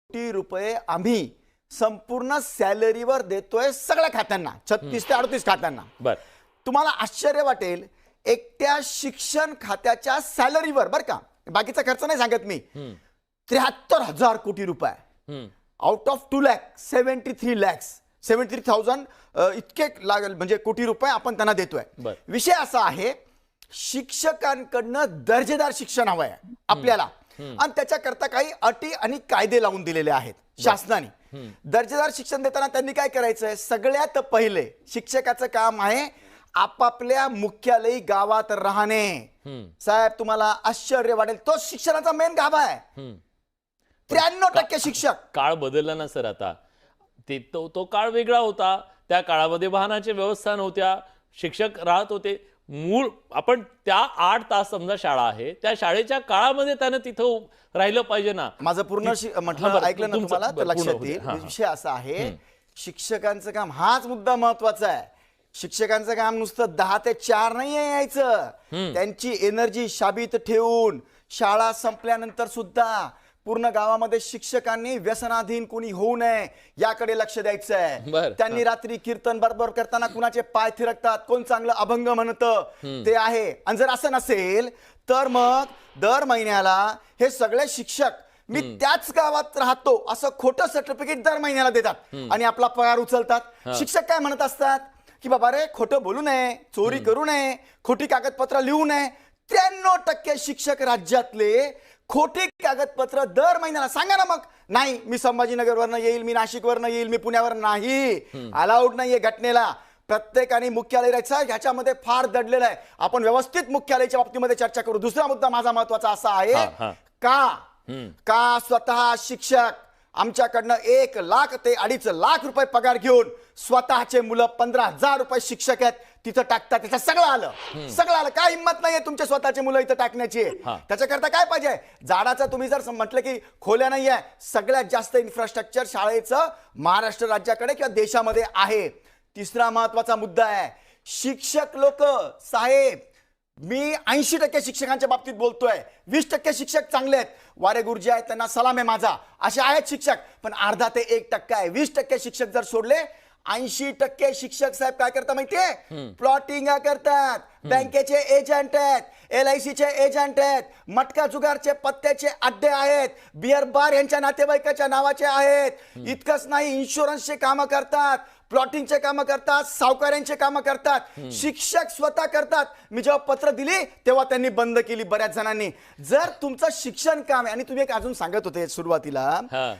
कोटी रुपये आम्ही संपूर्ण सॅलरीवर देतोय सगळ्या खात्यांना, 36 ते 38 खात्यांना. बर तुम्हाला आश्चर्य वाटेल, एकट्या शिक्षण खात्याच्या सॅलरीवर, बर का, बाकीचा खर्च नाही सांगत मी, 73,000 कोटी रुपये आउट ऑफ 2,73,000 इतके लागेल, म्हणजे कोटी रुपये आपण त्यांना देतोय. विषय असा आहे, शिक्षकांकडनं दर्जेदार शिक्षण हवं आहे आपल्याला, आणि त्याच्याकरता काही अटी आणि कायदे लावून दिलेले आहेत शासनाने. दर्जेदार शिक्षण देताना त्यांनी काय करायचंय, सगळ्यात पहिले शिक्षकाचं काम आहे आपापल्या मुख्यालयी गावात राहणे. साहेब, तुम्हाला आश्चर्य वाटेल, तो शिक्षणाचा मेन गाभा आहे. 93% शिक्षक. काळ बदलला ना सर, आता तो काळ वेगळा होता. त्या काळामध्ये वाहनाची व्यवस्था नव्हत्या, शिक्षक राहत होते. मूळ आपण त्या 8 तास समजा शाळा आहे, त्या शाळेच्या काळामध्ये त्यानं तिथं राहिलं पाहिजे ना. माझं पूर्ण म्हटलं, ऐकलं ना तुम्हाला, तर लक्षात येईल. विषय असा आहे, शिक्षकांचं काम, हाच मुद्दा महत्वाचा आहे. शिक्षकांचं काम नुसतं 10 ते 4 नाही यायचं, त्यांची एनर्जी शाबीत ठेवून शाळा संपल्यानंतर सुद्धा पूर्ण गावामध्ये शिक्षकांनी व्यसनाधीन कोणी होऊ नये याकडे लक्ष द्यायचं आहे. त्यांनी रात्री कीर्तन बरोबर करताना कुणाचे पाय थिरकतात, कोण चांगलं अभंग म्हणतं ते आहे. आणि जर असं नसेल तर मग दर महिन्याला हे सगळे शिक्षक मी त्याच गावात राहतो असं खोटं सर्टिफिकेट दर महिन्याला देतात आणि आपला पगार उचलतात. शिक्षक काय म्हणत असतात की बाबा रे, खोटं बोलू नये, चोरी करू नये, खोटी कागदपत्र लिहू नये. 93% शिक्षक राज्यातले खोटी कागदपत्र दर महिन्याला. सांगा ना मग, नाही मी संभाजीनगरवरनं येईल, मी नाशिकवरनं येईल, मी पुण्यावर नाही, अलाउड नाहीये घटनेला. प्रत्येकाने मुख्यालय राहायचं, ह्याच्यामध्ये फार दडलेलं आहे. आपण व्यवस्थित मुख्यालयाच्या बाबतीमध्ये चर्चा करू. दुसरा मुद्दा माझा महत्वाचा असा आहे, का स्वतः शिक्षक आमच्याकडनं 1 लाख ते 2.5 लाख रुपये पगार घेऊन स्वतःचे मुलं 15,000 रुपये शिक्षक आहेत तिथं टाकतात. त्याचं सगळं आलं. काय हिंमत नाहीये तुमचे स्वतःचे मुलं इथं टाकण्याची. त्याच्याकरता काय पाहिजे, झाडाचा तुम्ही जर म्हटलं की खोल्या नाहीये, सगळ्यात जास्त इन्फ्रास्ट्रक्चर शाळेचं महाराष्ट्र राज्याकडे किंवा देशामध्ये आहे. तिसरा महत्वाचा मुद्दा आहे, शिक्षक लोक. साहेब, मी 80% शिक्षकांच्या बाबतीत बोलतोय. 20% शिक्षक चांगले आहेत, वारे गुरुजी आहेत, त्यांना सलाम आहे माझा, असे आहेत शिक्षक. पण अर्धा ते 1% आहे. 20% शिक्षक जर सोडले, 80% शिक्षक साहेब काय करतात माहितीये, प्लॉटिंग करतात, बँकेचे एजंट आहेत, LIC चे एजंट आहेत, मटका जुगारचे पत्त्याचे अड्डे आहेत, बिअर बार यांच्या नातेवाईकाच्या नावाचे आहेत. इतकंच नाही, इन्शुरन्सचे कामं करतात, प्लॉटिंगचे कामं करतात, सावकारांचे कामं करतात. शिक्षक स्वतः करतात. मी जेव्हा पत्र दिली तेव्हा त्यांनी बंद केली बऱ्याच जणांनी. जर तुमचं शिक्षण काम आहे, आणि तुम्ही एक अजून सांगत होते सुरुवातीला